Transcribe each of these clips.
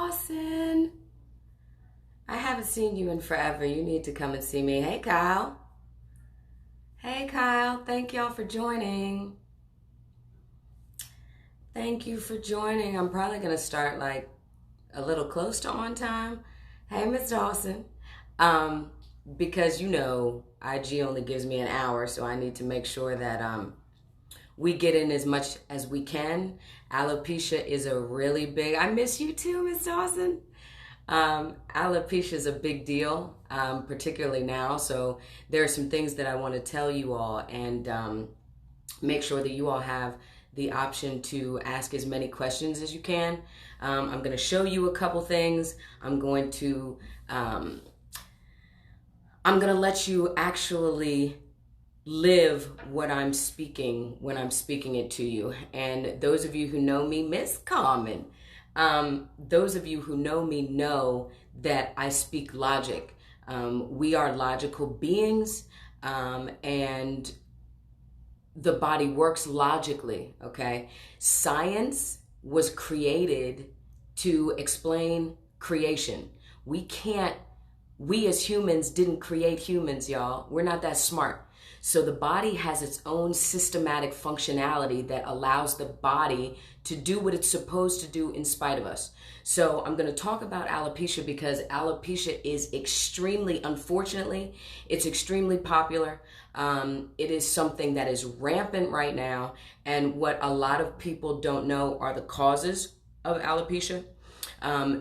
Dawson. I haven't seen you in forever. You need to come and see me. Hey, Kyle. Hey, Kyle. Thank y'all for joining. Thank you for joining. I'm probably going to start like a little close to on time. Hey, Miss Dawson. Because you know, IG only gives me an hour, so I need to make sure that we get in as much as we can. Alopecia is a really big, I miss you too, Miss Dawson. Alopecia is a big deal, particularly now. So there are some things that I want to tell you all and make sure that you all have the option to ask as many questions as you can. I'm going to show you a couple things. I'm going to let you actually live what I'm speaking when I'm speaking it to you. And those of you who know me, Miss Common, those of you who know me know that I speak logic. We are logical beings, and the body works logically, okay? Science was created to explain creation. We as humans didn't create humans, y'all. We're not that smart. So the body has its own systematic functionality that allows the body to do what it's supposed to do in spite of us. So I'm going to talk about alopecia because alopecia is unfortunately, it's extremely popular. It is something that is rampant right now. And what a lot of people don't know are the causes of alopecia.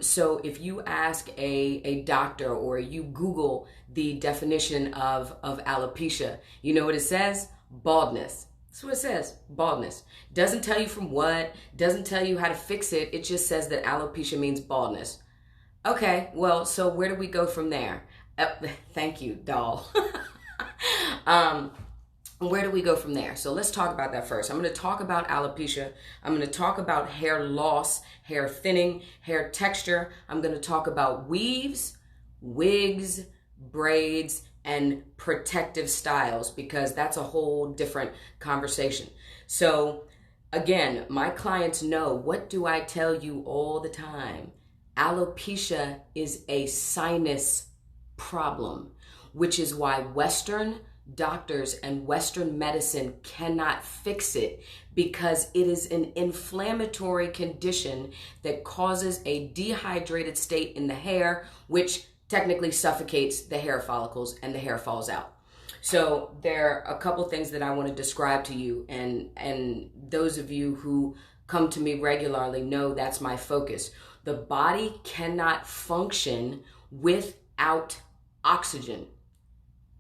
So if you ask a doctor or you Google the definition of alopecia, you know what it says? Baldness. That's what it says, baldness. Doesn't tell you from what, doesn't tell you how to fix it. It just says that alopecia means baldness. Okay, well, so where do we go from there? Thank you, doll. Where do we go from there? So let's talk about that first. I'm going to talk about alopecia. I'm going to talk about hair loss, hair thinning, hair texture. I'm going to talk about weaves, wigs, braids, and protective styles because that's a whole different conversation. So again, my clients know, what do I tell you all the time? Alopecia is a sinus problem, which is why Western doctors and Western medicine cannot fix it because it is an inflammatory condition that causes a dehydrated state in the hair, which technically suffocates the hair follicles and the hair falls out. So there are a couple things that I want to describe to you, and those of you who come to me regularly know that's my focus. The body cannot function without oxygen,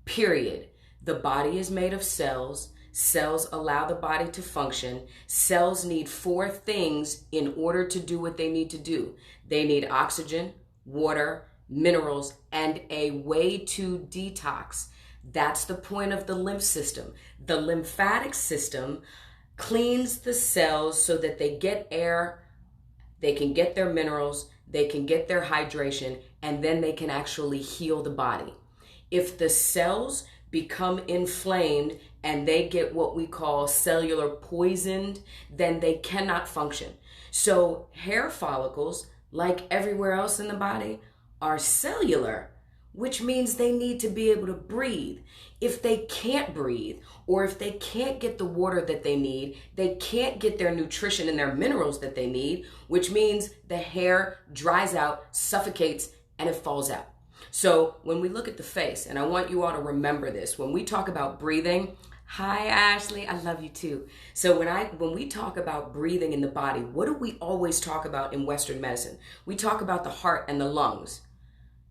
period. The body is made of cells. Cells allow the body to function. Cells need four things in order to do what they need to do. They need oxygen, water, minerals, and a way to detox. That's the point of the lymph system. The lymphatic system cleans the cells so that they get air, they can get their minerals, they can get their hydration, and then they can actually heal the body. If the cells become inflamed and they get what we call cellular poisoned, then they cannot function. So hair follicles, like everywhere else in the body, are cellular, which means they need to be able to breathe. If they can't breathe, or if they can't get the water that they need, they can't get their nutrition and their minerals that they need, which means the hair dries out, suffocates, and it falls out. So when we look at the face, and I want you all to remember this, when we talk about breathing, hi Ashley, I love you too. So when we talk about breathing in the body, what do we always talk about in Western medicine? We talk about the heart and the lungs.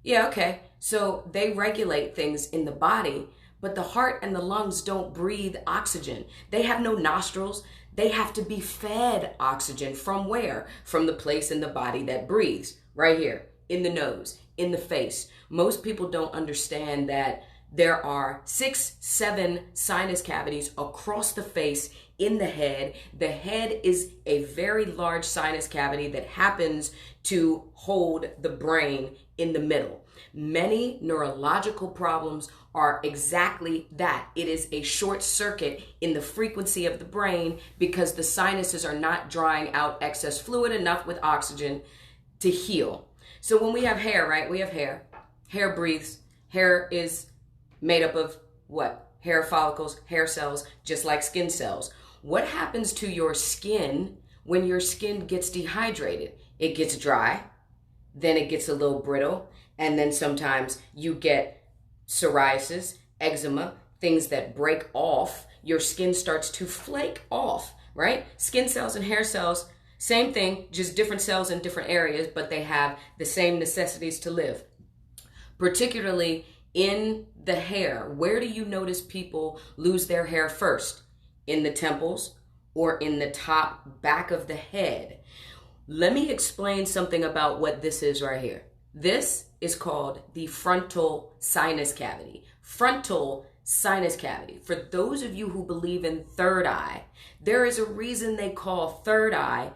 Yeah, okay. So they regulate things in the body, but the heart and the lungs don't breathe oxygen. They have no nostrils. They have to be fed oxygen from where? From the place in the body that breathes, right here, in the nose, in the face. Most people don't understand that there are 6, 7 sinus cavities across the face in the head. The head is a very large sinus cavity that happens to hold the brain in the middle. Many neurological problems are exactly that. It is a short circuit in the frequency of the brain because the sinuses are not drawing out excess fluid enough with oxygen to heal. So when we have hair, right, we have hair. Hair breathes. Hair is made up of what? Hair follicles, hair cells, just like skin cells. What happens to your skin when your skin gets dehydrated? It gets dry, then it gets a little brittle, and then sometimes you get psoriasis, eczema, things that break off. Your skin starts to flake off, right? Skin cells and hair cells, same thing, just different cells in different areas, but they have the same necessities to live. Particularly in the hair, where do you notice people lose their hair first? In the temples or in the top back of the head? Let me explain something about what this is right here. This is called the frontal sinus cavity. Frontal sinus cavity. For those of you who believe in third eye, there is a reason they call third eye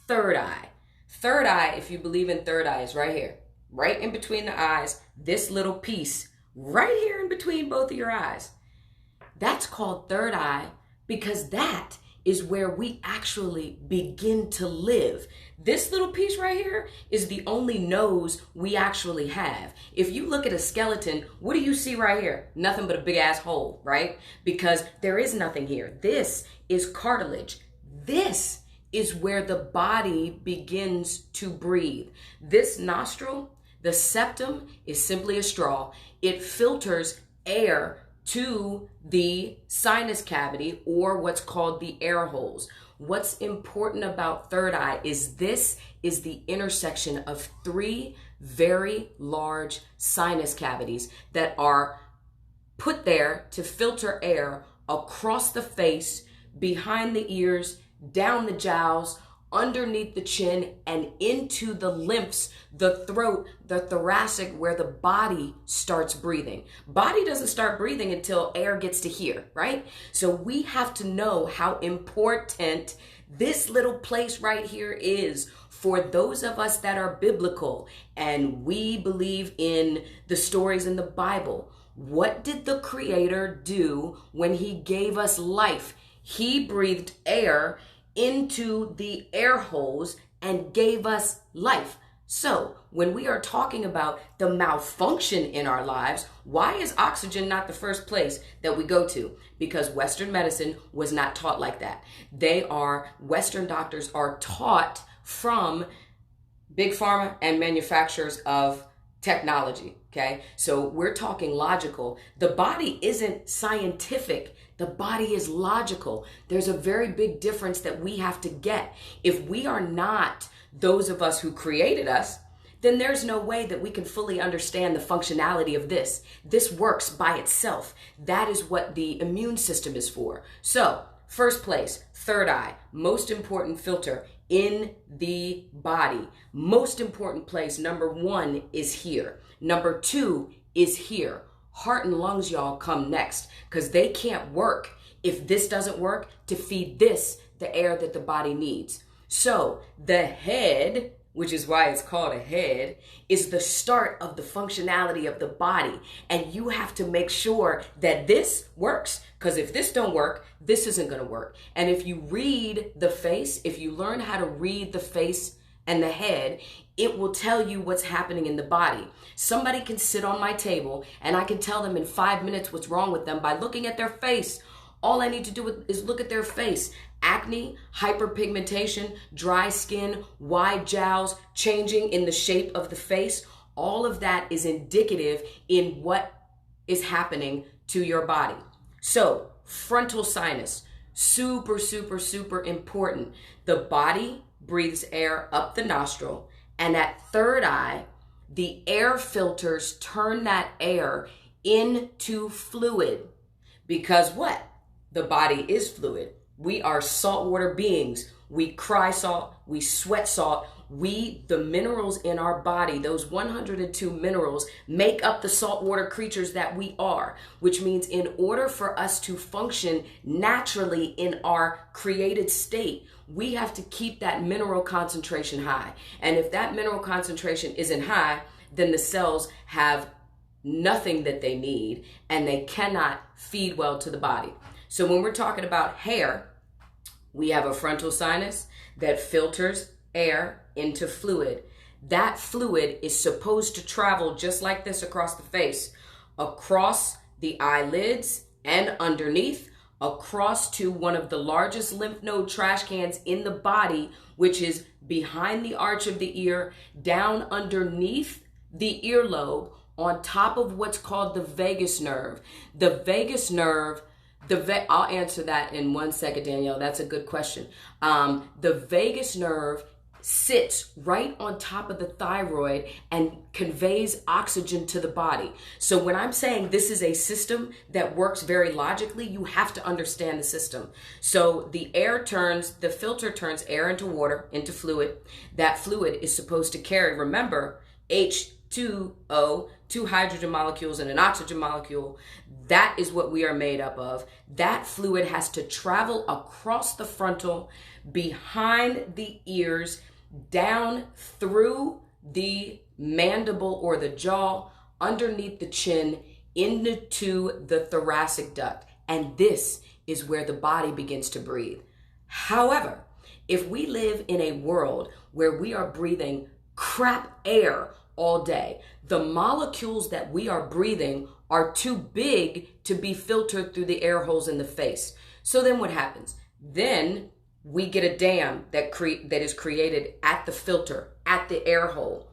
third eye. Third eye, if you believe in third eye, is right here, right in between the eyes, this little piece right here in between both of your eyes. That's called third eye because that is where we actually begin to live. This little piece right here is the only nose we actually have. If you look at a skeleton, what do you see right here? Nothing but a big ass hole, right? Because there is nothing here. This is cartilage. This is where the body begins to breathe. This nostril, the septum, is simply a straw. It filters air to the sinus cavity, or what's called the air holes. What's important about third eye is this is the intersection of three very large sinus cavities that are put there to filter air across the face, behind the ears, down the jowls, underneath the chin, and into the lymphs, the throat, the thoracic, where the body starts breathing. Body doesn't start breathing until air gets to here, right? So we have to know how important this little place right here is for those of us that are biblical and we believe in the stories in the Bible. What did the Creator do when He gave us life? He breathed air into the air holes and gave us life. So when we are talking about the malfunction in our lives, why is oxygen not the first place that we go to? Because Western medicine was not taught like that. Western doctors are taught from big pharma and manufacturers of technology, okay? So we're talking logical. The body isn't scientific. The body is logical. There's a very big difference that we have to get. If we are not those of us who created us, then there's no way that we can fully understand the functionality of this. This works by itself. That is what the immune system is for. So, first place, third eye, most important filter in the body. Most important place, number one, is here. Number two is here. Heart and lungs, y'all, come next because they can't work if this doesn't work to feed this the air that the body needs. So the head, which is why it's called a head, is the start of the functionality of the body. And you have to make sure that this works, because if this don't work, this isn't going to work. And if you read the face, if you learn how to read the face and the head, it will tell you what's happening in the body. Somebody can sit on my table and I can tell them in 5 minutes what's wrong with them by looking at their face. All I need to do is look at their face. Acne, hyperpigmentation, dry skin, wide jowls, changing in the shape of the face. All of that is indicative in what is happening to your body. So, frontal sinus, super, super, super important. The body breathes air up the nostril, and at third eye, the air filters turn that air into fluid. Because what? The body is fluid. We are saltwater beings. We cry salt, we sweat salt. The minerals in our body, those 102 minerals, make up the saltwater creatures that we are, which means in order for us to function naturally in our created state, we have to keep that mineral concentration high. And if that mineral concentration isn't high, then the cells have nothing that they need and they cannot feed well to the body. So when we're talking about hair, we have a frontal sinus that filters air into fluid. that fluid is supposed to travel just like this across the face, across the eyelids and underneath, across to one of the largest lymph node trash cans in the body, which is behind the arch of the ear, down underneath the earlobe, on top of what's called the vagus nerve. The vagus nerve, I'll answer that in 1 second, Danielle. That's a good question. The vagus nerve sits right on top of the thyroid and conveys oxygen to the body. So when I'm saying this is a system that works very logically, you have to understand the system. So the filter turns air into water, into fluid. That fluid is supposed to carry, remember, H2O, 2 hydrogen molecules and an oxygen molecule. That is what we are made up of. That fluid has to travel across the frontal, behind the ears, down through the mandible or the jaw, underneath the chin, into the thoracic duct. And this is where the body begins to breathe. However, if we live in a world where we are breathing crap air all day, the molecules that we are breathing are too big to be filtered through the air holes in the face. So then what happens? Then we get a dam that is created at the filter, at the air hole.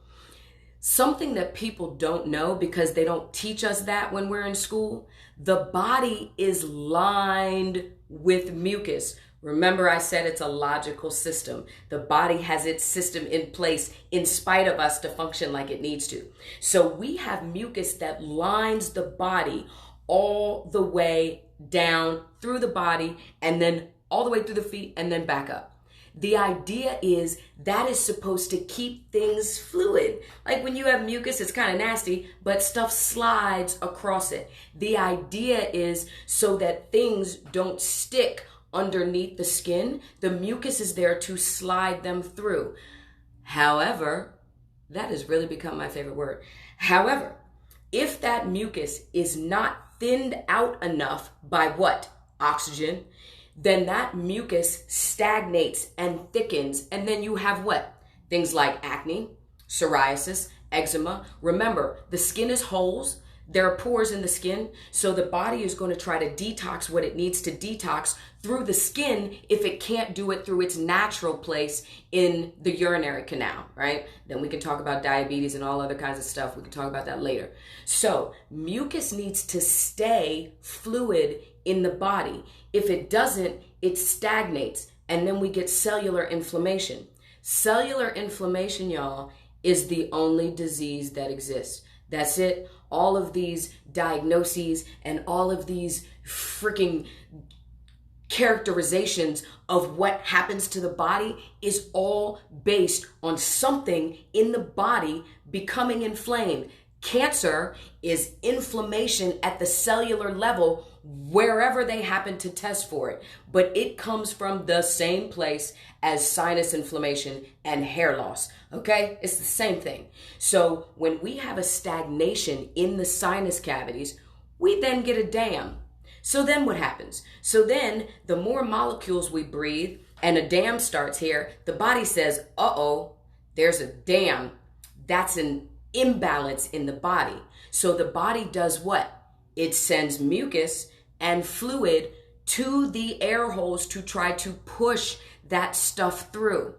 Something that people don't know because they don't teach us that when we're in school, the body is lined with mucus. Remember, I said it's a logical system. The body has its system in place in spite of us to function like it needs to. So we have mucus that lines the body all the way down through the body and then all the way through the feet and then back up. The idea is that is supposed to keep things fluid. Like when you have mucus, it's kind of nasty, but stuff slides across it. The idea is so that things don't stick underneath the skin. The mucus is there to slide them through. However, that has really become my favorite word. However, if that mucus is not thinned out enough by what? Oxygen, then that mucus stagnates and thickens. And then you have what? Things like acne, psoriasis, eczema. Remember, the skin is holes. There are pores in the skin. So the body is going to try to detox what it needs to detox through the skin if it can't do it through its natural place in the urinary canal, right? Then we can talk about diabetes and all other kinds of stuff. We can talk about that later. So mucus needs to stay fluid in the body. If it doesn't, it stagnates, and then we get cellular inflammation. Cellular inflammation, y'all, is the only disease that exists. That's it. All of these diagnoses and all of these freaking characterizations of what happens to the body is all based on something in the body becoming inflamed. Cancer is inflammation at the cellular level wherever they happen to test for it. But it comes from the same place as sinus inflammation and hair loss. Okay? It's the same thing. So when we have a stagnation in the sinus cavities, we then get a dam. So then what happens? So then the more molecules we breathe and a dam starts here, the body says, uh-oh, there's a dam. That's an imbalance in the body. So the body does what? It sends mucus and fluid to the air holes to try to push that stuff through.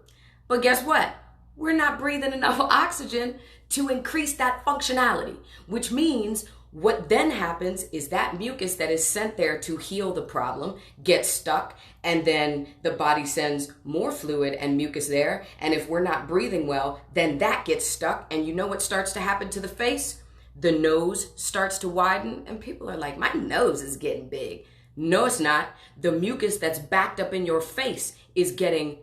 But guess what? We're not breathing enough oxygen to increase that functionality, which means what then happens is that mucus that is sent there to heal the problem gets stuck, and then the body sends more fluid and mucus there. And if we're not breathing well, then that gets stuck. And you know what starts to happen to the face? The nose starts to widen, and people are like, my nose is getting big. No, it's not. The mucus that's backed up in your face is getting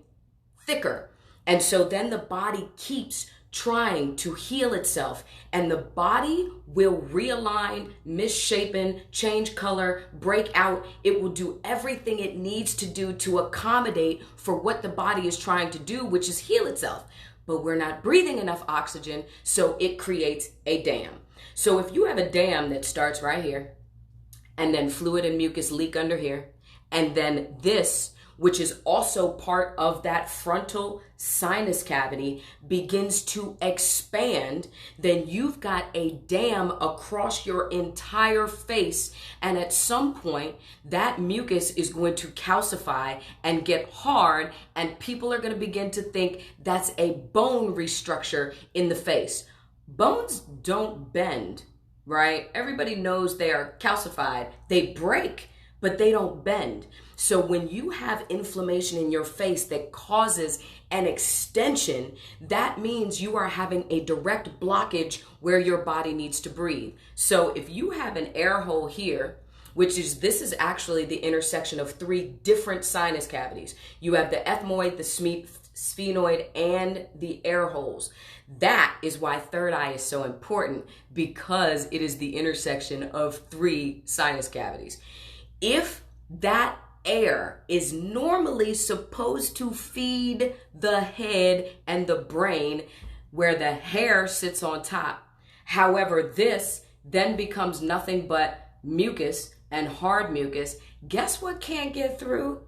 thicker. And so then the body keeps trying to heal itself, and the body will realign, misshapen, change color, break out. It will do everything it needs to do to accommodate for what the body is trying to do, which is heal itself. But we're not breathing enough oxygen, so it creates a dam. So if you have a dam that starts right here, and then fluid and mucus leak under here, and then this, which is also part of that frontal sinus cavity, begins to expand, then you've got a dam across your entire face. And at some point, that mucus is going to calcify and get hard, and people are going to begin to think that's a bone restructure in the face. Bones don't bend, right? Everybody knows they are calcified. They break, but they don't bend. So when you have inflammation in your face that causes an extension, that means you are having a direct blockage where your body needs to breathe. So if you have an air hole here, this is actually the intersection of three different sinus cavities. You have the ethmoid, the sphenoid, and the air holes. That is why third eye is so important, because it is the intersection of three sinus cavities. If that air is normally supposed to feed the head and the brain, where the hair sits on top. However, this then becomes nothing but mucus and hard mucus. Guess what can't get through?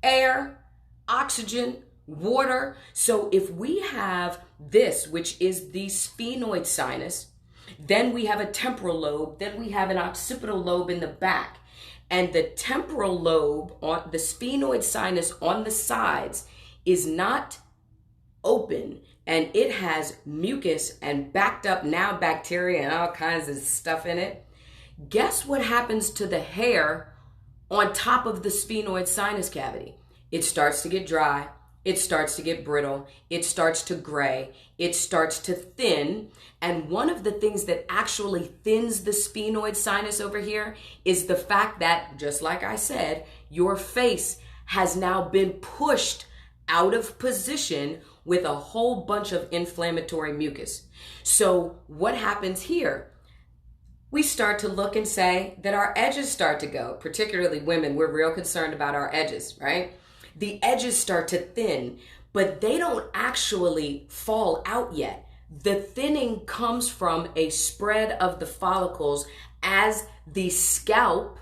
Air, oxygen, water. So if we have this, which is the sphenoid sinus, then we have a temporal lobe, then we have an occipital lobe in the back. And the temporal lobe, on the sphenoid sinus on the sides, is not open, and it has mucus and backed up now bacteria and all kinds of stuff in it. Guess what happens to the hair on top of the sphenoid sinus cavity? It starts to get dry. It starts to get brittle. It starts to gray. It starts to thin. And one of the things that actually thins the sphenoid sinus over here is the fact that, just like I said, your face has now been pushed out of position with a whole bunch of inflammatory mucus. So what happens here? We start to look and say that our edges start to go, particularly women. We're real concerned about our edges, right? The edges start to thin, but they don't actually fall out yet. The thinning comes from a spread of the follicles as the scalp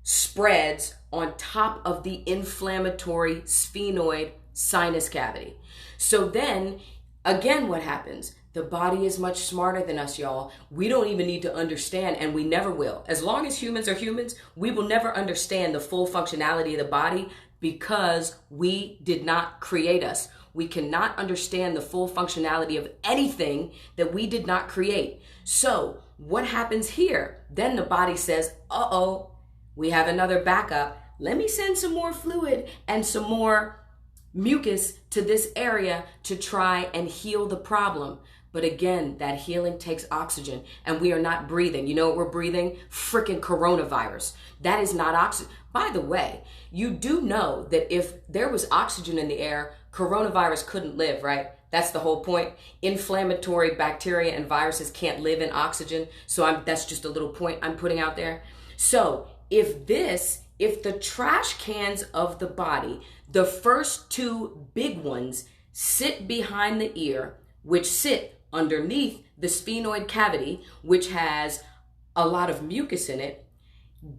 spreads on top of the inflammatory sphenoid sinus cavity. So then, again, what happens? The body is much smarter than us, y'all. We don't even need to understand, and we never will. As long as humans are humans, we will never understand the full functionality of the body, because we did not create us. We cannot understand the full functionality of anything that we did not create. So what happens here? Then the body says, uh-oh, we have another backup. Let me send some more fluid and some more mucus to this area to try and heal the problem. But again, that healing takes oxygen, and we are not breathing. You know what we're breathing? Freaking coronavirus. That is not oxygen. By the way, you do know that if there was oxygen in the air, coronavirus couldn't live, right? That's the whole point. Inflammatory bacteria and viruses can't live in oxygen. So that's just a little point I'm putting out there. So if the trash cans of the body, the first two big ones, sit behind the ear, which sit underneath the sphenoid cavity, which has a lot of mucus in it,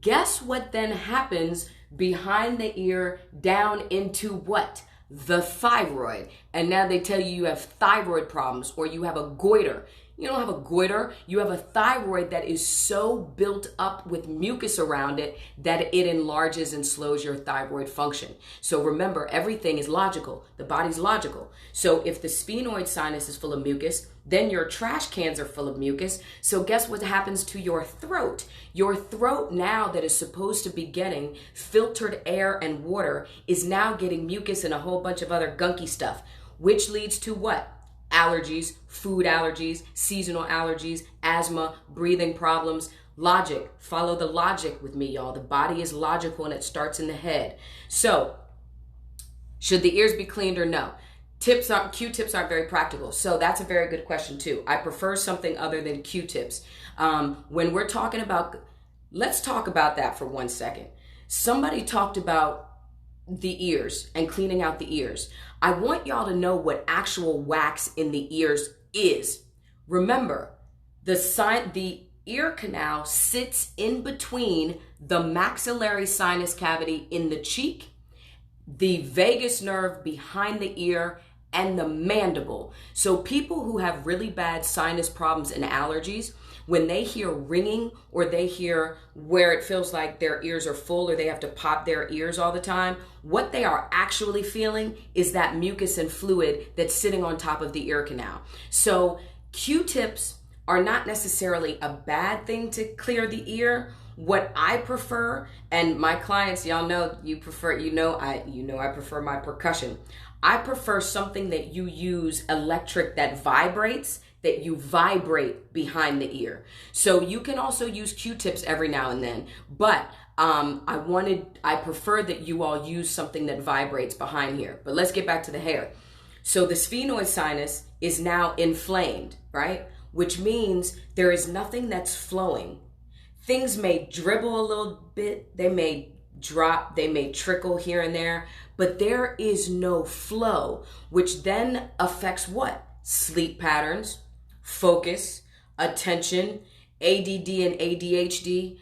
guess what then happens behind the ear down into what? The thyroid. And now they tell you have thyroid problems, or you have a goiter. You don't have a goiter. You have a thyroid that is so built up with mucus around it that it enlarges and slows your thyroid function. So remember, everything is logical. The body's logical. So if the sphenoid sinus is full of mucus, then your trash cans are full of mucus. So guess what happens to your throat? Your throat, now that is supposed to be getting filtered air and water, is now getting mucus and a whole bunch of other gunky stuff, which leads to what? Allergies, food allergies, seasonal allergies, asthma, breathing problems. Logic. Follow the logic with me, y'all. The body is logical, and it starts in the head. So, should the ears be cleaned or no? Q-tips aren't very practical. So that's a very good question too. I prefer something other than Q-tips. When we're talking about, let's talk about that for 1 second. Somebody talked about the ears and cleaning out the ears. I want y'all to know what actual wax in the ears is. Remember, the ear canal sits in between the maxillary sinus cavity in the cheek, the vagus nerve behind the ear, and the mandible. So people who have really bad sinus problems and allergies, when they hear ringing or they hear where it feels like their ears are full or they have to pop their ears all the time, what they are actually feeling is that mucus and fluid that's sitting on top of the ear canal. So Q-tips are not necessarily a bad thing to clear the ear. What I prefer, and my clients, y'all know you prefer, I prefer my percussion. I prefer something that you use electric that vibrates, that you vibrate behind the ear. So you can also use Q-tips every now and then, but I prefer that you all use something that vibrates behind here. But let's get back to the hair. So the sphenoid sinus is now inflamed, right? Which means there is nothing that's flowing. Things may dribble a little bit, they may drop, they may trickle here and there, but there is no flow, which then affects what? Sleep patterns, focus, attention, ADD and ADHD,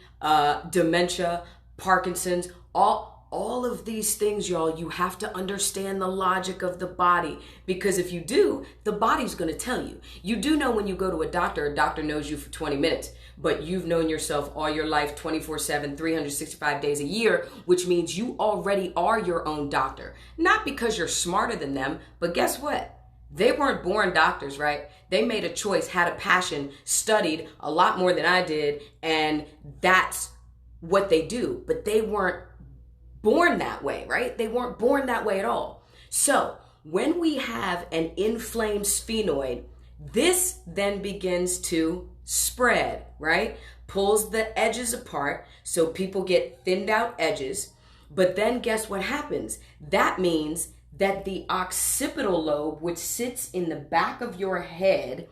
dementia, Parkinson's, all of these things, y'all. You have to understand the logic of the body, because if you do, the body's going to tell you. You do know when you go to a doctor knows you for 20 minutes, but you've known yourself all your life, 24/7, 365 days a year, which means you already are your own doctor. Not because you're smarter than them, but guess what? They weren't born doctors, right? They made a choice, had a passion, studied a lot more than I did, and that's what they do. But they weren't born that way, right? They weren't born that way at all. So when we have an inflamed sphenoid, this then begins to spread, right? Pulls the edges apart, so people get thinned out edges. But then guess what happens? That means that the occipital lobe, which sits in the back of your head,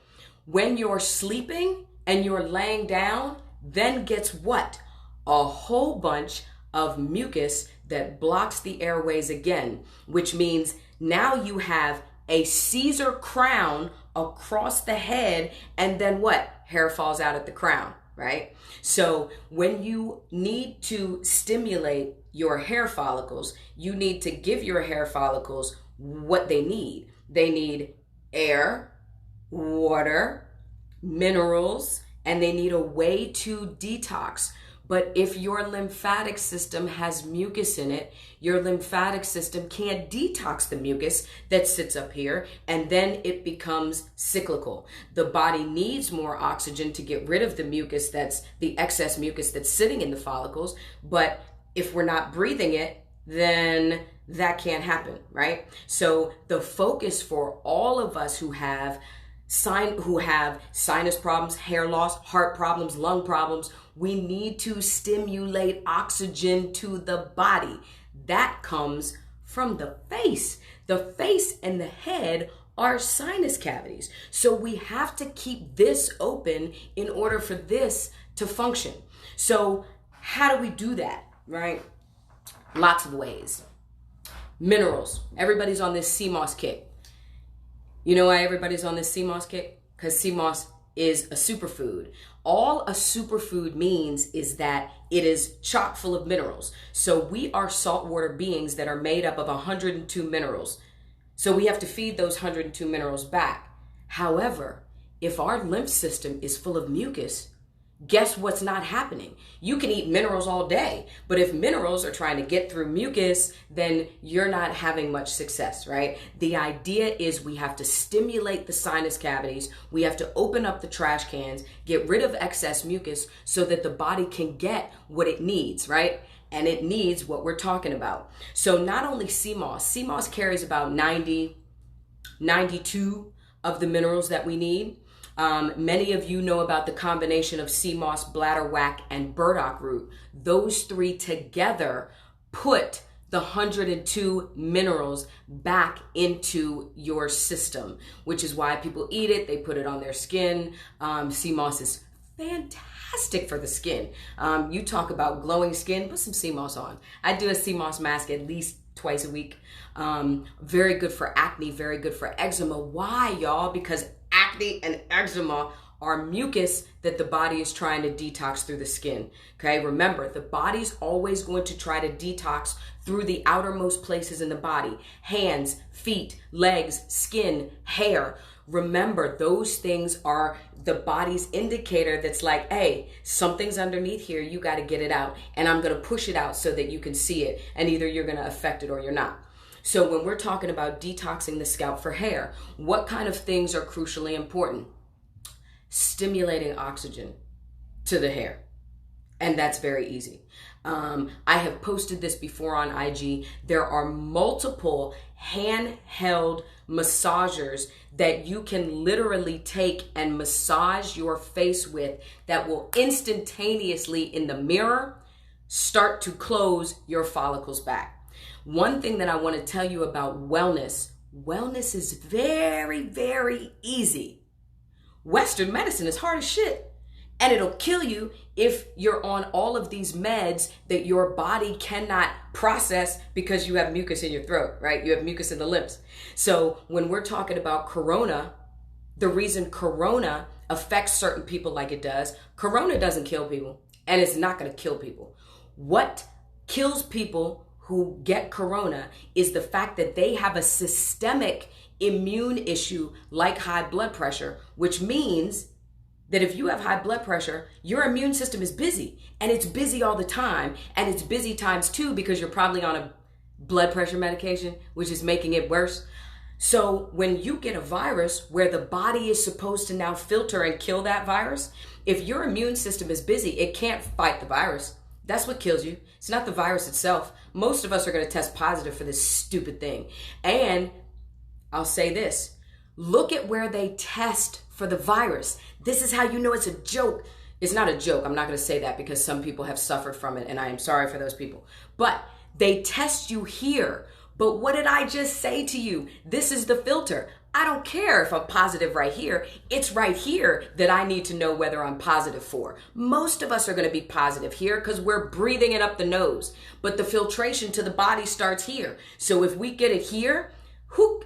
when you're sleeping and you're laying down, then gets what? A whole bunch of mucus that blocks the airways again, which means now you have a Caesar crown across the head, and then what? Hair falls out at the crown, right? So when you need to stimulate your hair follicles, you need to give your hair follicles what they need. They need air, water, minerals, and they need a way to detox. But if your lymphatic system has mucus in it, your lymphatic system can't detox the mucus that sits up here, and then it becomes cyclical. The body needs more oxygen to get rid of the mucus, that's the excess mucus that's sitting in the follicles. But if we're not breathing it, then that can't happen, right? So the focus for all of us who have sinus problems, hair loss, heart problems, lung problems, we need to stimulate oxygen to the body. That comes from the face. The face and the head are sinus cavities. So we have to keep this open in order for this to function. So how do we do that, right? Lots of ways. Minerals. Everybody's on this sea moss kick. You know why everybody's on this sea moss kick? Because sea moss is a superfood. All a superfood means is that it is chock full of minerals. So we are saltwater beings that are made up of 102 minerals. So we have to feed those 102 minerals back. However, if our lymph system is full of mucus, guess what's not happening? You can eat minerals all day, but if minerals are trying to get through mucus, then you're not having much success, right? The idea is we have to stimulate the sinus cavities. We have to open up the trash cans, get rid of excess mucus so that the body can get what it needs, right? And it needs what we're talking about. So not only sea moss carries about 92 of the minerals that we need. Many of you know about the combination of sea moss, bladderwhack, and burdock root. Those three together put the 102 minerals back into your system, which is why people eat it. They put it on their skin. Sea moss is fantastic for the skin. You talk about glowing skin, put some sea moss on. I do a sea moss mask at least twice a week. Very good for acne, very good for eczema. Why, y'all? Because acne and eczema are mucus that the body is trying to detox through the skin. Okay, remember, the body's always going to try to detox through the outermost places in the body: hands, feet, legs, skin, hair. Remember, those things are the body's indicator that's like, hey, something's underneath here, you got to get it out, and I'm going to push it out so that you can see it, and either you're going to affect it or you're not. So when we're talking about detoxing the scalp for hair, what kind of things are crucially important? Stimulating oxygen to the hair. And that's very easy. I have posted this before on IG. There are multiple handheld massagers that you can literally take and massage your face with that will instantaneously in the mirror start to close your follicles back. One thing that I want to tell you about wellness is very, very easy. Western medicine is hard as shit. And it'll kill you if you're on all of these meds that your body cannot process because you have mucus in your throat, right? You have mucus in the lips. So when we're talking about corona, the reason corona affects certain people like it does, corona doesn't kill people, and it's not going to kill people. What kills people who get corona is the fact that they have a systemic immune issue like high blood pressure, which means that if you have high blood pressure, your immune system is busy, and it's busy all the time, and it's busy times two because you're probably on a blood pressure medication, which is making it worse. So when you get a virus where the body is supposed to now filter and kill that virus, if your immune system is busy, it can't fight the virus. That's what kills you. It's not the virus itself. Most of us are going to test positive for this stupid thing. And I'll say this, look at where they test for the virus. This is how you know it's a joke. It's not a joke. I'm not going to say that because some people have suffered from it, and I am sorry for those people. But they test you here. But what did I just say to you? This is the filter. I don't care if I'm positive right here. It's right here that I need to know whether I'm positive for. Most of us are going to be positive here because we're breathing it up the nose. But the filtration to the body starts here. So if we get it here, who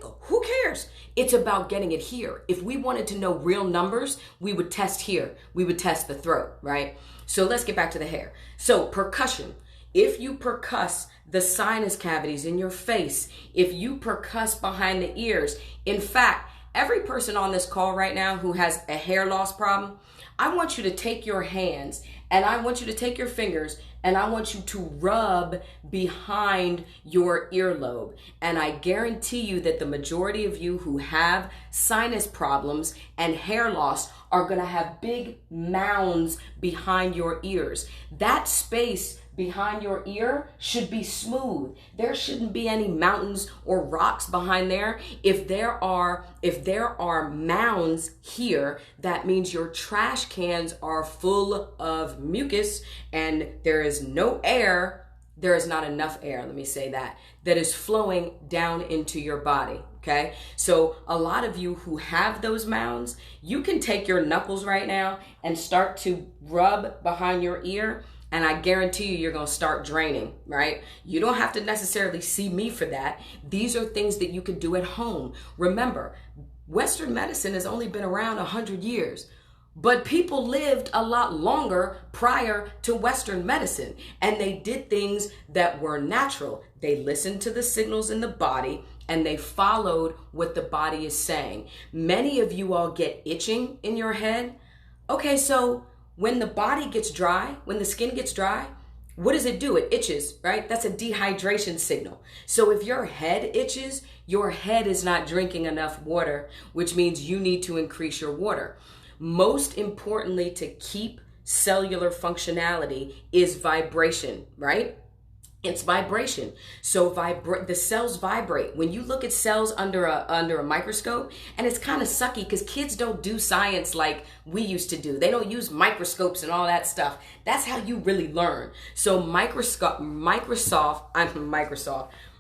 cares? It's about getting it here. If we wanted to know real numbers, we would test here. We would test the throat, right? So let's get back to the hair. So percussion. If you percuss the sinus cavities in your face, if you percuss behind the ears, in fact, every person on this call right now who has a hair loss problem, I want you to take your hands and I want you to take your fingers and I want you to rub behind your earlobe. And I guarantee you that the majority of you who have sinus problems and hair loss are gonna have big mounds behind your ears. That space behind your ear should be smooth. There shouldn't be any mountains or rocks behind there. If there are mounds here, that means your trash cans are full of mucus and there is no air. There is not enough air, let me say that is flowing down into your body. Okay, so a lot of you who have those mounds, you can take your knuckles right now and start to rub behind your ear, and I guarantee you, you're going to start draining, right? You don't have to necessarily see me for that. These are things that you can do at home. Remember, Western medicine has only been around 100 years, but people lived a lot longer prior to Western medicine, and they did things that were natural. They listened to the signals in the body, and they followed what the body is saying. Many of you all get itching in your head. Okay, so when the body gets dry, when the skin gets dry, what does it do? It itches, right? That's a dehydration signal. So if your head itches, your head is not drinking enough water, which means you need to increase your water. Most importantly, to keep cellular functionality is vibration, right? It's vibration. So the cells vibrate. When you look at cells under a microscope, and it's kind of sucky because kids don't do science like we used to do. They don't use microscopes and all that stuff. That's how you really learn. So Microsoft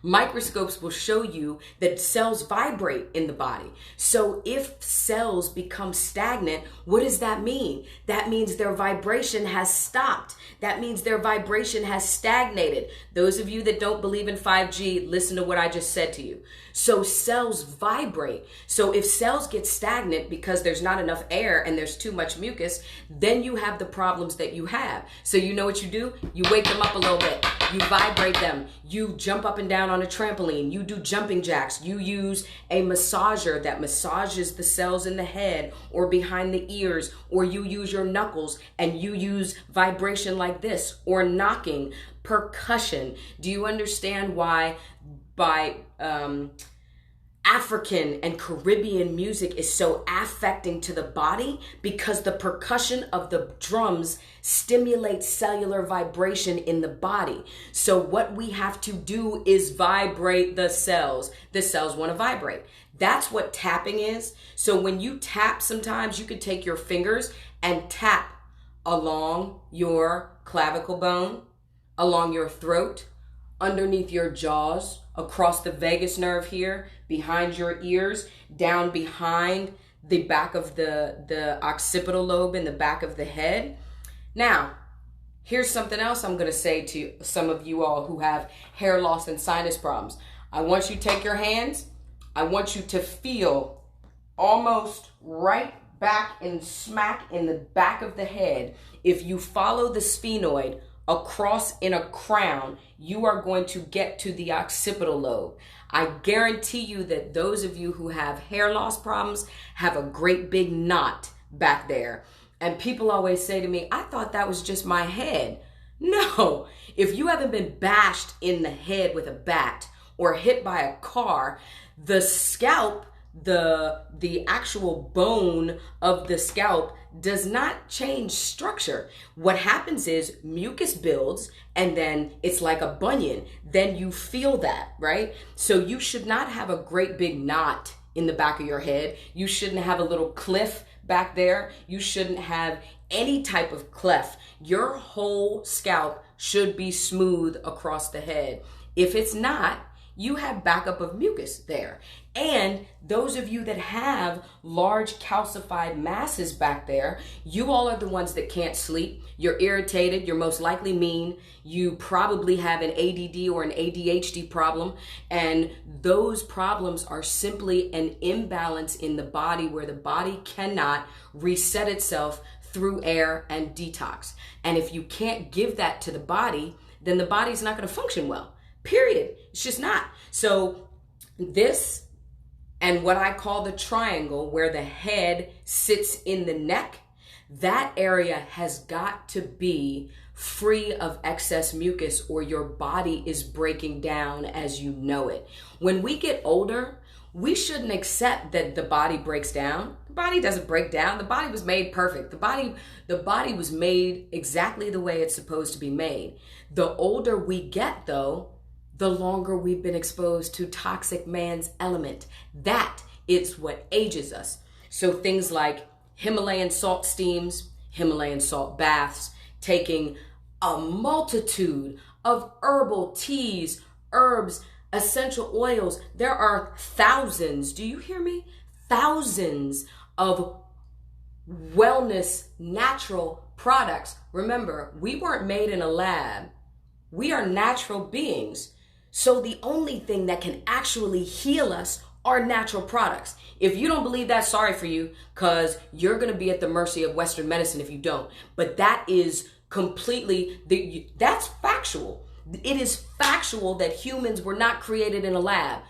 Microscopes will show you that cells vibrate in the body. So if cells become stagnant, what does that mean? That means their vibration has stopped. That means their vibration has stagnated. Those of you that don't believe in 5G, listen to what I just said to you. So cells vibrate. So if cells get stagnant because there's not enough air and there's too much mucus, then you have the problems that you have. So you know what you do? You wake them up a little bit. You vibrate them. You jump up and down on a trampoline. You do jumping jacks. You use a massager that massages the cells in the head or behind the ears, or you use your knuckles and you use vibration like this, or knocking, percussion. Do you understand why by African and Caribbean music is so affecting to the body? Because the percussion of the drums stimulates cellular vibration in the body. So what we have to do is vibrate the cells. The cells want to vibrate. That's what tapping is. So when you tap, sometimes you could take your fingers and tap along your clavicle bone, along your throat, underneath your jaws, across the vagus nerve here, behind your ears, down behind the back of the occipital lobe in the back of the head. Now, here's something else I'm going to say to some of you all who have hair loss and sinus problems. I want you to take your hands. I want you to feel almost right back and smack in the back of the head. If you follow the sphenoid across in a crown, you are going to get to the occipital lobe. I guarantee you that those of you who have hair loss problems have a great big knot back there. And people always say to me, I thought that was just my head. No, if you haven't been bashed in the head with a bat or hit by a car, the scalp, the actual bone of the scalp does not change structure. What happens is mucus builds and then it's like a bunion. Then you feel that, right? So you should not have a great big knot in the back of your head. You shouldn't have a little cliff back there. You shouldn't have any type of cleft. Your whole scalp should be smooth across the head. If it's not, you have backup of mucus there. And those of you that have large calcified masses back there, you all are the ones that can't sleep. You're irritated. You're most likely mean. You probably have an ADD or an ADHD problem. And those problems are simply an imbalance in the body where the body cannot reset itself through air and detox. And if you can't give that to the body, then the body's not going to function well. Period. It's just not. So this and what I call the triangle, where the head sits in the neck, that area has got to be free of excess mucus or your body is breaking down as you know it. When we get older, we shouldn't accept that the body breaks down. The body doesn't break down. The body was made perfect. The body was made exactly the way it's supposed to be made. The older we get, though, the longer we've been exposed to toxic man's element. That is what ages us. So things like Himalayan salt steams, Himalayan salt baths, taking a multitude of herbal teas, herbs, essential oils. There are thousands, do you hear me? Thousands of wellness, natural products. Remember, we weren't made in a lab. We are natural beings. So the only thing that can actually heal us are natural products. If you don't believe that, sorry for you, because you're going to be at the mercy of Western medicine if you don't. But that is completely, that's factual. It is factual that humans were not created in a lab.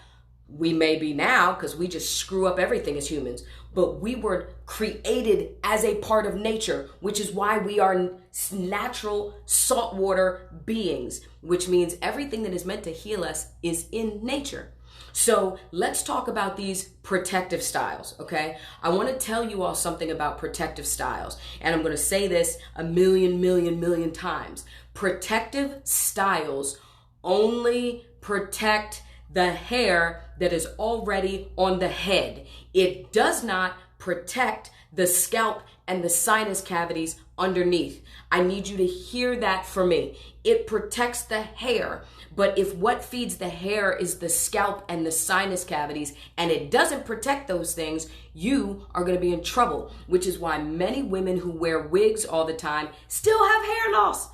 We may be now because we just screw up everything as humans, but we were created as a part of nature, which is why we are natural saltwater beings, which means everything that is meant to heal us is in nature. So let's talk about these protective styles, okay? I want to tell you all something about protective styles, and I'm going to say this a million times. Protective styles only protect the hair that is already on the head. It does not protect the scalp and the sinus cavities underneath. I need you to hear that from me. It protects the hair, But if what feeds the hair is the scalp and the sinus cavities, and it doesn't protect those things, you are going to be in trouble, which is why many women who wear wigs all the time still have hair loss.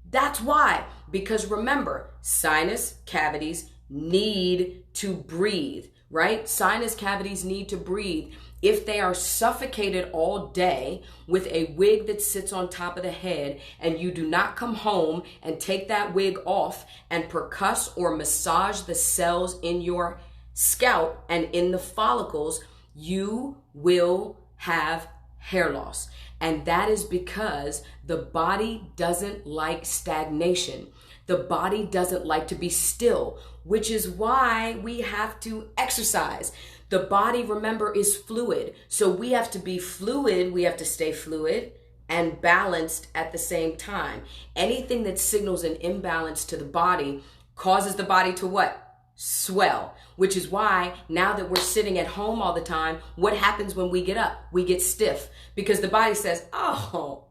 That's why, because remember, sinus cavities need to breathe, right? Sinus cavities need to breathe. If they are suffocated all day with a wig that sits on top of the head, and you do not come home and take that wig off and percuss or massage the cells in your scalp and in the follicles, you will have hair loss. And that is because the body doesn't like stagnation. The body doesn't like to be still, which is why we have to exercise. The body, remember, is fluid. So we have to be fluid. We have to stay fluid and balanced at the same time. Anything that signals an imbalance to the body causes the body to what? Swell, which is why now that we're sitting at home all the time, what happens when we get up? We get stiff because the body says, oh,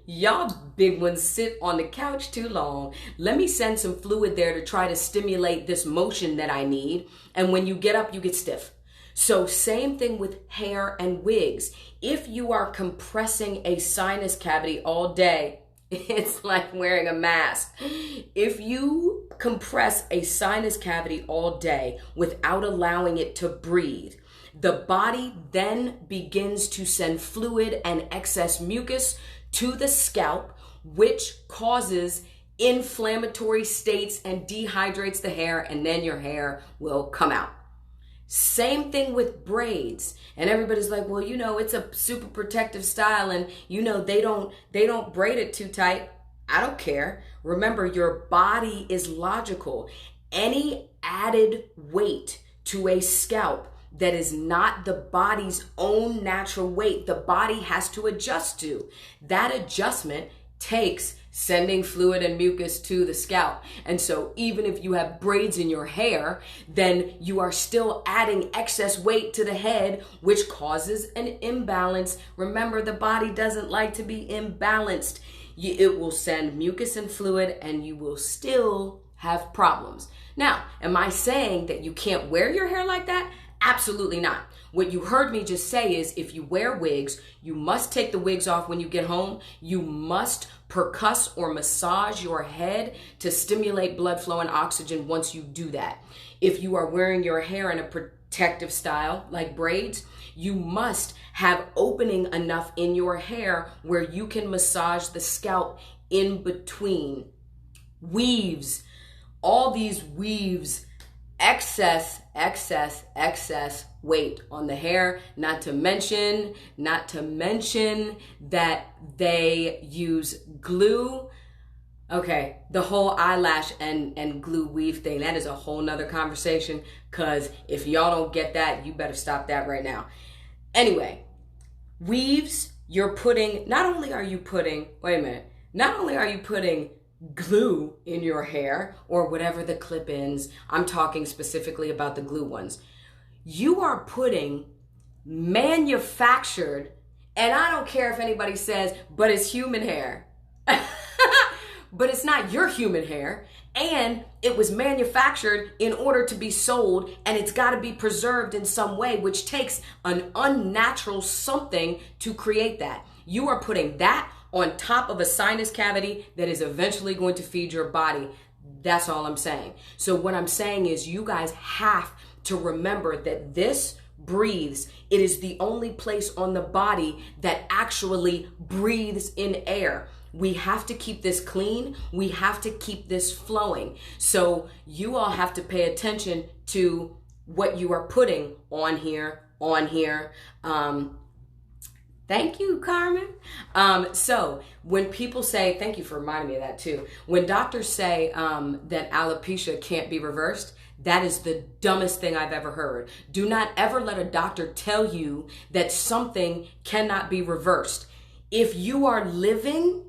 y'all big ones sit on the couch too long. Let me send some fluid there to try to stimulate this motion that I need. And when you get up, you get stiff. So same thing with hair and wigs. If you are compressing a sinus cavity all day, it's like wearing a mask. If you compress a sinus cavity all day without allowing it to breathe, the body then begins to send fluid and excess mucus to the scalp, which causes inflammatory states and dehydrates the hair, and then your hair will come out. Same thing with braids. And everybody's like, well, you know, it's a super protective style, and you know, they don't braid it too tight. I don't care. Remember, your body is logical. Any added weight to a scalp that is not the body's own natural weight, the body has to adjust to. That adjustment takes sending fluid and mucus to the scalp. And so even if you have braids in your hair, then you are still adding excess weight to the head, which causes an imbalance. Remember, the body doesn't like to be imbalanced. It will send mucus and fluid, and you will still have problems. Now, am I saying that you can't wear your hair like that? Absolutely not. What you heard me just say is if you wear wigs, you must take the wigs off when you get home. You must percuss or massage your head to stimulate blood flow and oxygen once you do that. If you are wearing your hair in a protective style like braids, you must have opening enough in your hair where you can massage the scalp in between. Weaves, all these weaves, excess weight on the hair, not to mention that they use glue. Okay, the whole eyelash and glue weave thing, that is a whole nother conversation, because if y'all don't get that, you better stop that right now. Anyway, weaves, not only are you putting glue in your hair or whatever the clip-ins, I'm talking specifically about the glue ones. You are putting manufactured, and I don't care if anybody says, but it's human hair. But it's not your human hair, and it was manufactured in order to be sold, and it's got to be preserved in some way, which takes an unnatural something to create that. You are putting that on top of a sinus cavity that is eventually going to feed your body. That's all I'm saying. So what I'm saying is you guys have to remember that this breathes. It is the only place on the body that actually breathes in air. We have to keep this clean. We have to keep this flowing. So you all have to pay attention to what you are putting on here. Thank you, Carmen. So when people say, thank you for reminding me of that too. When doctors say that alopecia can't be reversed, that is the dumbest thing I've ever heard. Do not ever let a doctor tell you that something cannot be reversed. If you are living,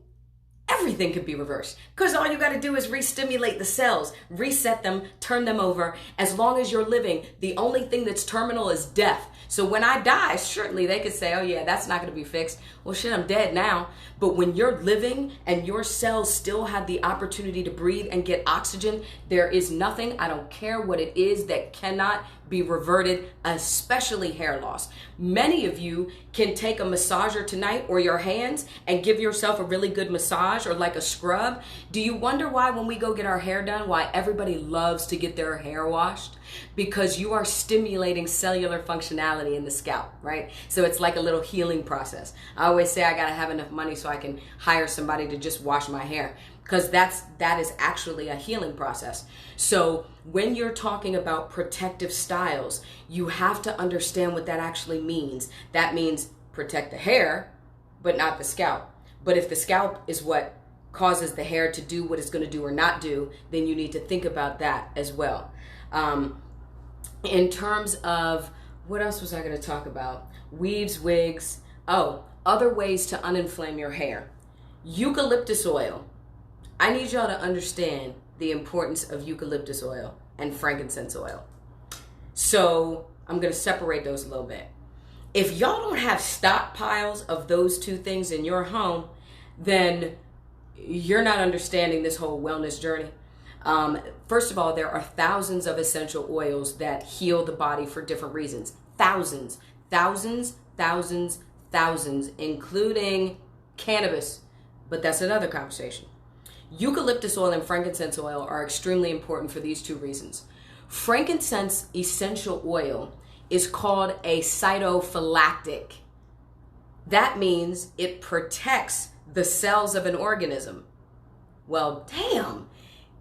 everything could be reversed, because all you got to do is re-stimulate the cells, reset them, turn them over. As long as you're living, the only thing that's terminal is death. So when I die, certainly they could say, oh yeah, that's not going to be fixed. Well, shit, I'm dead now. But when you're living and your cells still have the opportunity to breathe and get oxygen, there is nothing, I don't care what it is, that cannot be reverted, especially hair loss. Many of you can take a massager tonight or your hands and give yourself a really good massage or like a scrub. Do you wonder why when we go get our hair done, why everybody loves to get their hair washed? Because you are stimulating cellular functionality in the scalp, right? So it's like a little healing process. I always say I gotta have enough money so I can hire somebody to just wash my hair, because that is actually a healing process. So when you're talking about protective styles, you have to understand what that actually means. That means protect the hair, but not the scalp. But if the scalp is what causes the hair to do what it's going to do or not do, then you need to think about that as well. In terms of, what else was I going to talk about? Weaves, wigs. Oh, other ways to uninflame your hair. Eucalyptus oil. I need y'all to understand the importance of eucalyptus oil and frankincense oil. So I'm going to separate those a little bit. If y'all don't have stockpiles of those two things in your home, then you're not understanding this whole wellness journey. First of all, there are thousands of essential oils that heal the body for different reasons. Thousands, including cannabis. But that's another conversation. Eucalyptus oil and frankincense oil are extremely important for these two reasons. Frankincense essential oil is called a cytophylactic. That means it protects the cells of an organism. Well, damn,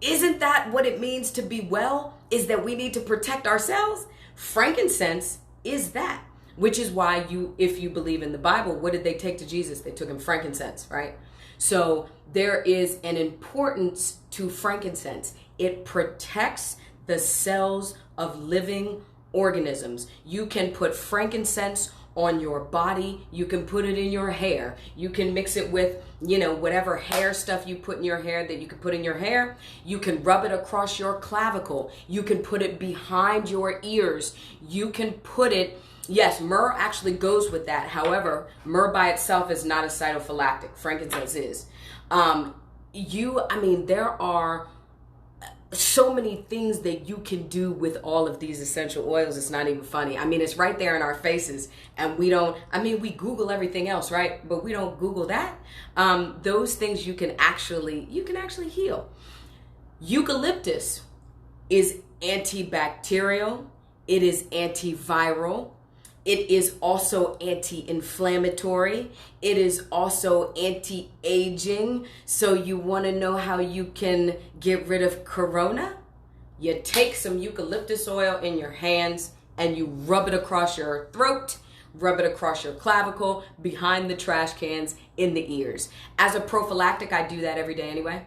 isn't that what it means to be well? Is that we need to protect ourselves? Frankincense is that, which is why if you believe in the Bible, what did they take to Jesus? They took him frankincense, right? So there is an importance to frankincense. It protects the cells of living organisms. You can put frankincense on your body. You can put it in your hair. You can mix it with, whatever hair stuff you put in your hair that you can put in your hair. You can rub it across your clavicle. You can put it behind your ears. You can put it, yes, myrrh actually goes with that. However, myrrh by itself is not a cytophylactic. Frankincense is. There are so many things that you can do with all of these essential oils. It's not even funny. It's right there in our faces, and we Google everything else, right? But we don't Google that. Those things you can actually heal. Eucalyptus is antibacterial. It is antiviral. It is also anti-inflammatory. It is also anti-aging. So you want to know how you can get rid of corona? You take some eucalyptus oil in your hands and you rub it across your throat, rub it across your clavicle, behind the trash cans, in the ears. As a prophylactic, I do that every day anyway,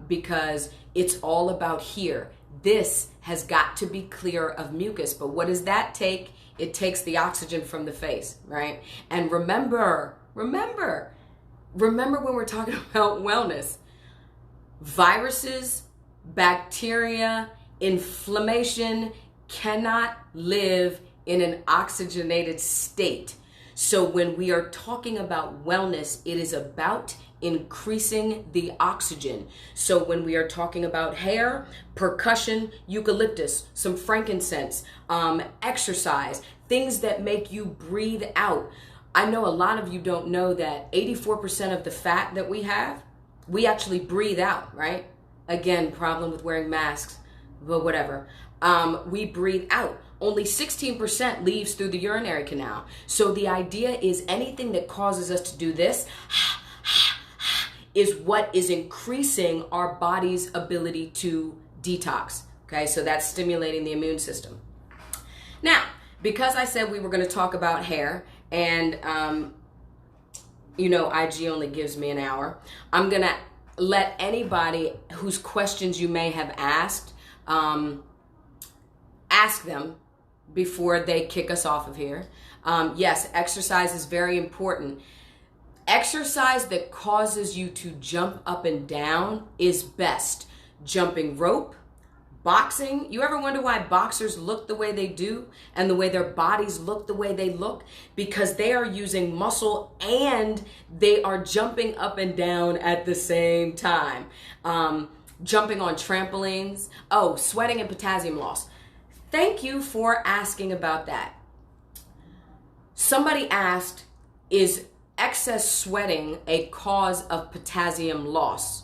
because it's all about here. This has got to be clear of mucus. But what does that take? It takes the oxygen from the face, right? And remember when we're talking about wellness, viruses, bacteria, inflammation cannot live in an oxygenated state. So when we are talking about wellness, it is about increasing the oxygen. So when we are talking about hair, percussion, eucalyptus, some frankincense, exercise, things that make you breathe out. I know a lot of you don't know that 84% of the fat that we have, we actually breathe out, right? Again, problem with wearing masks, but whatever. We breathe out. Only 16% leaves through the urinary canal. So the idea is anything that causes us to do this is what is increasing our body's ability to detox. Okay, so that's stimulating the immune system. Now, because I said we were going to talk about hair, and IG only gives me an hour, I'm going to let anybody whose questions you may have asked, ask them before they kick us off of here. Yes, exercise is very important. Exercise that causes you to jump up and down is best. Jumping rope, boxing. You ever wonder why boxers look the way they do and the way their bodies look the way they look? Because they are using muscle and they are jumping up and down at the same time. Jumping on trampolines. Oh, sweating and potassium loss. Thank you for asking about that. Somebody asked, is excess sweating a cause of potassium loss?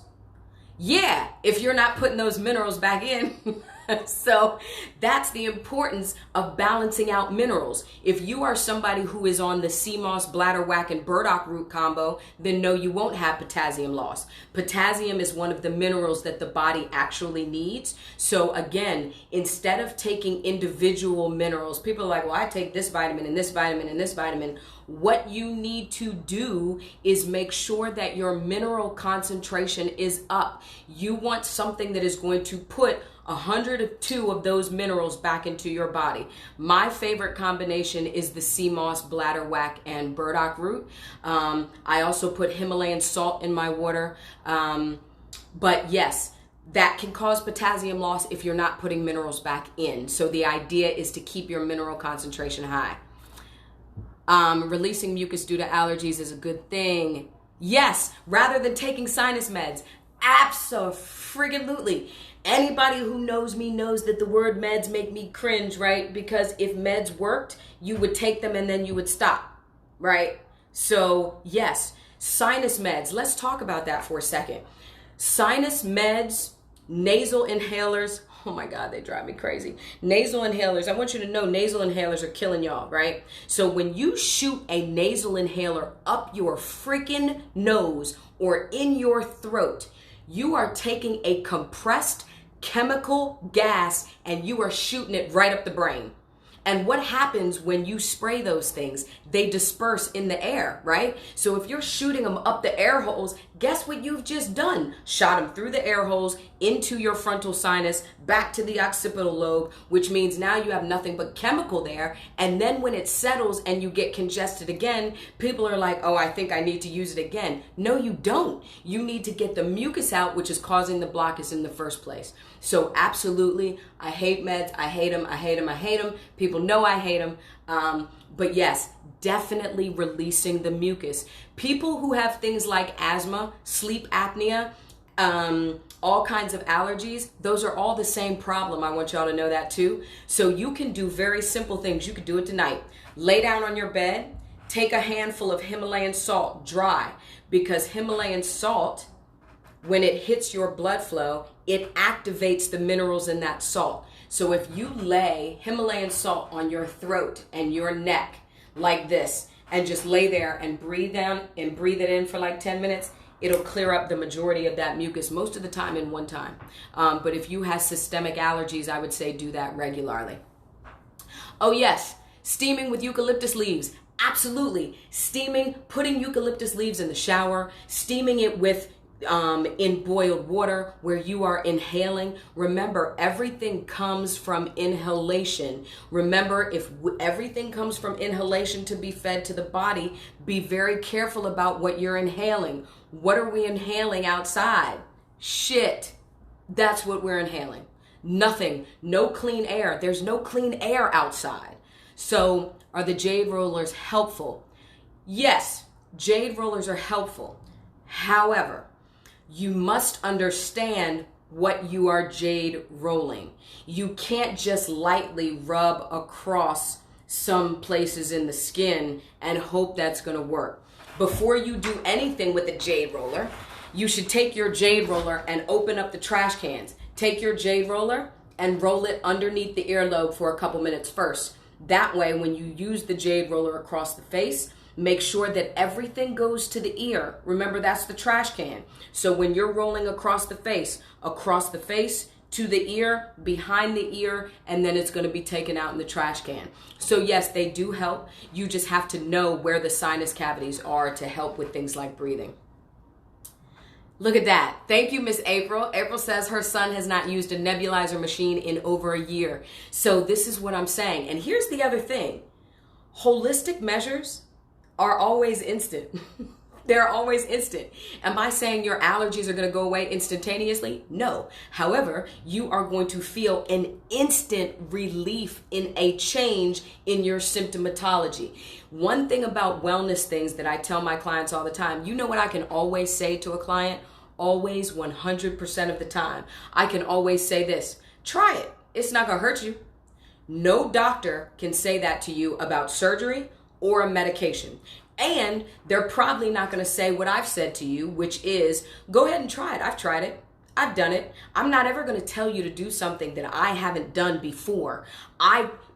Yeah, if you're not putting those minerals back in. So that's the importance of balancing out minerals. If you are somebody who is on the sea moss, bladderwhack, and burdock root combo, then no, you won't have potassium loss. Potassium is one of the minerals that the body actually needs. So again, instead of taking individual minerals, people are like, well, I take this vitamin and this vitamin and this vitamin. What you need to do is make sure that your mineral concentration is up. You want something that is going to put 102 of those minerals back into your body. My favorite combination is the sea moss, bladderwhack, and burdock root. I also put Himalayan salt in my water. But yes, that can cause potassium loss if you're not putting minerals back in. So the idea is to keep your mineral concentration high. Releasing mucus due to allergies is a good thing. Yes, rather than taking sinus meds. Abso-friggin-lutely. Anybody who knows me knows that the word meds make me cringe, right? Because if meds worked, you would take them and then you would stop, right? So yes, sinus meds. Let's talk about that for a second. Sinus meds, nasal inhalers. Oh my God, they drive me crazy. Nasal inhalers. I want you to know nasal inhalers are killing y'all, right? So when you shoot a nasal inhaler up your freaking nose or in your throat, you are taking a compressed chemical gas and you are shooting it right up the brain. And what happens when you spray those things? They disperse in the air, right? So if you're shooting them up the air holes, guess what you've just done? Shot them through the air holes, into your frontal sinus, back to the occipital lobe, which means now you have nothing but chemical there. And then when it settles and you get congested again, people are like, oh, I think I need to use it again. No, you don't. You need to get the mucus out, which is causing the blockage in the first place. So absolutely, I hate meds. I hate them. I hate them. I hate them. People know I hate them. But yes, definitely releasing the mucus. People who have things like asthma, sleep apnea, all kinds of allergies, those are all the same problem. I want y'all to know that too. So you can do very simple things. You could do it tonight. Lay down on your bed, take a handful of Himalayan salt, dry, because Himalayan salt, when it hits your blood flow, it activates the minerals in that salt. So if you lay Himalayan salt on your throat and your neck like this, and just lay there and breathe down and breathe it in for like 10 minutes, it'll clear up the majority of that mucus most of the time in one time. But if you have systemic allergies, I would say do that regularly. Oh yes, steaming with eucalyptus leaves. Absolutely. Steaming, putting eucalyptus leaves in the shower, steaming it with in boiled water where you are inhaling. Remember, everything comes from inhalation. Remember, if everything comes from inhalation to be fed to the body, be very careful about what you're inhaling. What are we inhaling outside? Shit. That's what we're inhaling. Nothing. No clean air. There's no clean air outside. So are the jade rollers helpful? Yes, jade rollers are helpful. However, you must understand what you are jade rolling. You can't just lightly rub across some places in the skin and hope that's going to work. Before you do anything with a jade roller, you should take your jade roller and open up the trash cans. Take your jade roller and roll it underneath the earlobe for a couple minutes first. That way, when you use the jade roller across the face, make sure that everything goes to the ear. Remember, that's the trash can. So when you're rolling across the face, to the ear, behind the ear, and then it's going to be taken out in the trash can. So yes, they do help. You just have to know where the sinus cavities are to help with things like breathing. Look at that. Thank you, Miss April. April says her son has not used a nebulizer machine in over a year. So this is what I'm saying. And here's the other thing. Holistic measures are always instant. They're always instant. Am I saying your allergies are going to go away instantaneously? No. However, you are going to feel an instant relief in a change in your symptomatology. One thing about wellness things that I tell my clients all the time, you know what I can always say to a client? Always, 100% of the time. I can always say this: try it. It's not going to hurt you. No doctor can say that to you about surgery or a medication. And they're probably not going to say what I've said to you, which is, go ahead and try it. I've tried it. I've done it. I'm not ever going to tell you to do something that I haven't done before.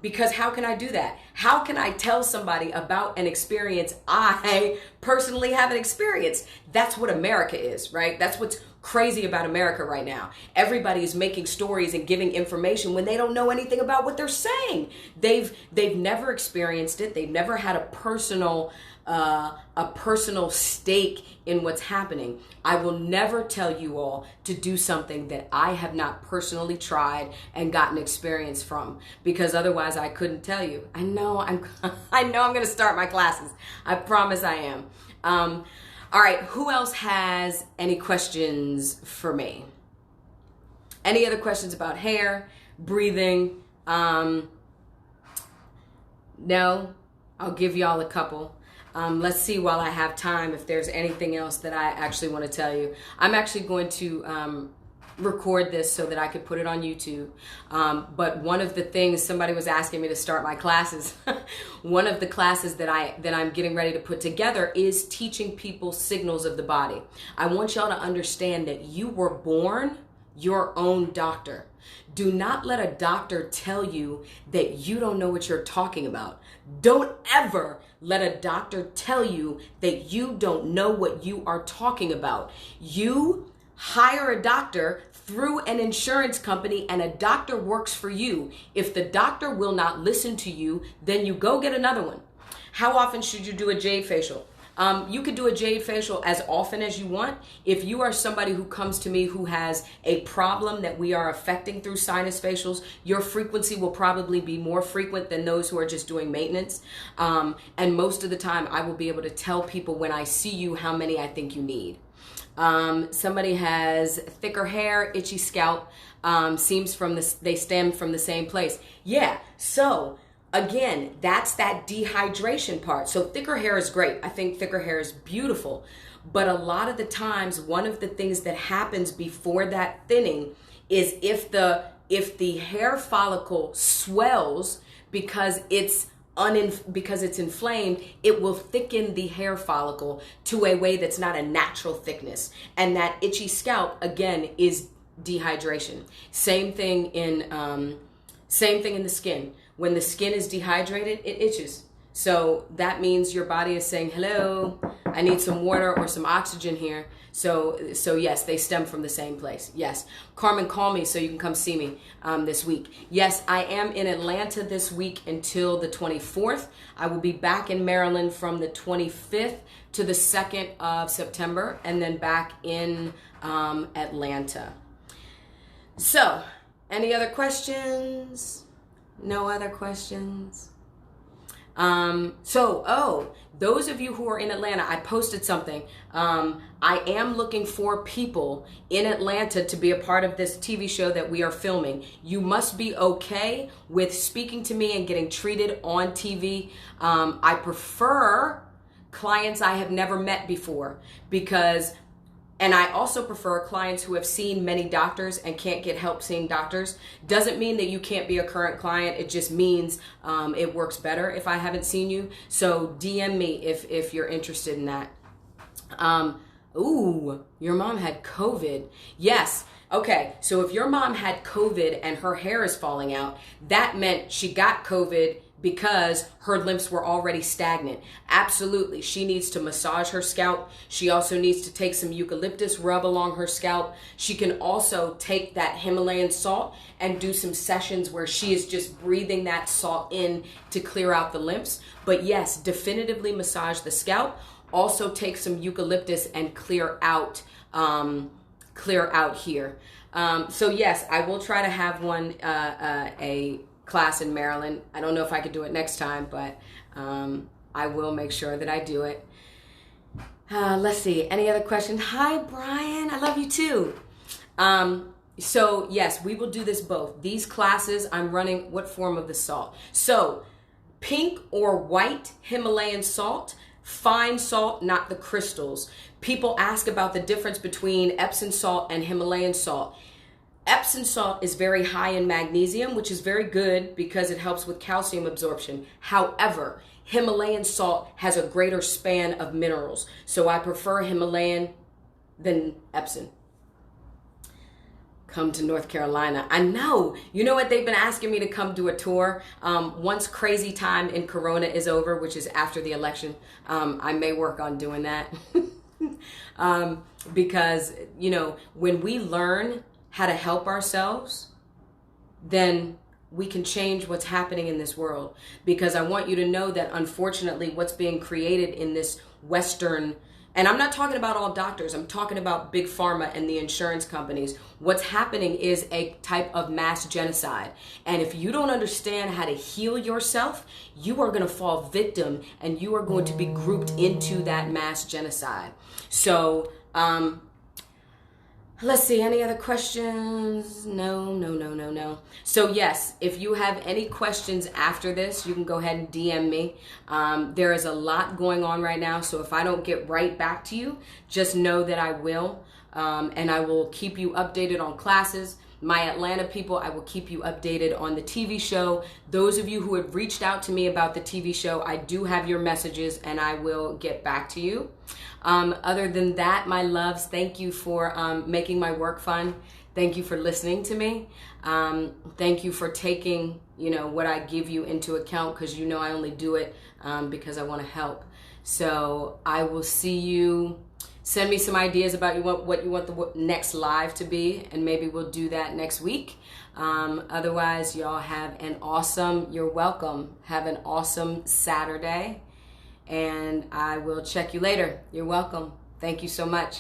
Because how can I do that? How can I tell somebody about an experience I personally haven't experienced? That's what America is, right? That's what's crazy about America right now. Everybody is making stories and giving information when they don't know anything about what they're saying. They've never experienced it. They've never had a personal stake in what's happening. I will never tell you all to do something that I have not personally tried and gotten experience from, because otherwise I couldn't tell you. I know I'm going to start my classes. I promise I am. All right, who else has any questions for me? Any other questions about hair, breathing? No? I'll give y'all a couple. Let's see while I have time if there's anything else that I actually want to tell you. I'm actually going to record this so that I could put it on YouTube. But one of the things, somebody was asking me to start my classes. One of the classes that I'm getting ready to put together is teaching people signals of the body. I want y'all to understand that you were born your own doctor. Do not let a doctor tell you that you don't know what you're talking about. Don't ever let a doctor tell you that you don't know what you are talking about. You hire a doctor through an insurance company and a doctor works for you. If the doctor will not listen to you, then you go get another one. How often should you do a jade facial? You could do a jade facial as often as you want. If you are somebody who comes to me who has a problem that we are affecting through sinus facials, your frequency will probably be more frequent than those who are just doing maintenance. And most of the time I will be able to tell people when I see you how many I think you need. Somebody has thicker hair, itchy scalp, they stem from the same place. Yeah, so again, that's that dehydration part. So thicker hair is great. I think thicker hair is beautiful. But a lot of the times, one of the things that happens before that thinning is if the hair follicle swells because it's inflamed, it will thicken the hair follicle to a way that's not a natural thickness. And that itchy scalp, again, is dehydration. Same thing in the skin. When the skin is dehydrated, it itches. So that means your body is saying, hello, I need some water or some oxygen here. So yes, they stem from the same place. Yes. Carmen, call me so you can come see me this week. Yes, I am in Atlanta this week until the 24th. I will be back in Maryland from the 25th to the 2nd of September, and then back in Atlanta. So, any other questions? No other questions? Those of you who are in Atlanta, I posted something. I am looking for people in Atlanta to be a part of this TV show that we are filming. You must be okay with speaking to me and getting treated on TV. I prefer clients I have never met before and I also prefer clients who have seen many doctors and can't get help seeing doctors. Doesn't mean that you can't be a current client. It just means it works better if I haven't seen you. So DM me if you're interested in that. Ooh, your mom had COVID. Yes. Okay, so if your mom had COVID and her hair is falling out, that meant she got COVID because her lymphs were already stagnant. Absolutely, she needs to massage her scalp. She also needs to take some eucalyptus, rub along her scalp. She can also take that Himalayan salt and do some sessions where she is just breathing that salt in to clear out the lymphs. But yes, definitively massage the scalp. Also take some eucalyptus and clear out here. So yes, I will try to have a class in Maryland. I don't know if I could do it next time, but I will make sure that I do it. Let's see. Any other questions? Hi, Brian. I love you too. So yes, we will do this both. These classes I'm running, what form of the salt? So pink or white Himalayan salt, fine salt, not the crystals. People ask about the difference between Epsom salt and Himalayan salt. Epsom salt is very high in magnesium, which is very good because it helps with calcium absorption. However, Himalayan salt has a greater span of minerals. So I prefer Himalayan than Epsom. Come to North Carolina. I know. You know what? They've been asking me to come do a tour. Once crazy time in Corona is over, which is after the election, I may work on doing that. Because, you know, when we learn how to help ourselves, then we can change what's happening in this world. Because I want you to know that unfortunately what's being created in this Western, and I'm not talking about all doctors, I'm talking about big pharma and the insurance companies. What's happening is a type of mass genocide. And if you don't understand how to heal yourself, you are going to fall victim and you are going to be grouped into that mass genocide. So, let's see, any other questions? No. So yes, if you have any questions after this, you can go ahead and DM me. There is a lot going on right now, so if I don't get right back to you, just know that I will. And I will keep you updated on classes. My Atlanta people, I will keep you updated on the TV show. Those of you who have reached out to me about the TV show, I do have your messages and I will get back to you. Other than that, my loves, thank you for making my work fun. Thank you for listening to me. Thank you for taking, you know, what I give you into account, because you know I only do it because I want to help. So I will see you. Send me some ideas about what you want the next live to be, and maybe we'll do that next week. Otherwise, y'all have an awesome, you're welcome. Have an awesome Saturday, and I will check you later. You're welcome. Thank you so much.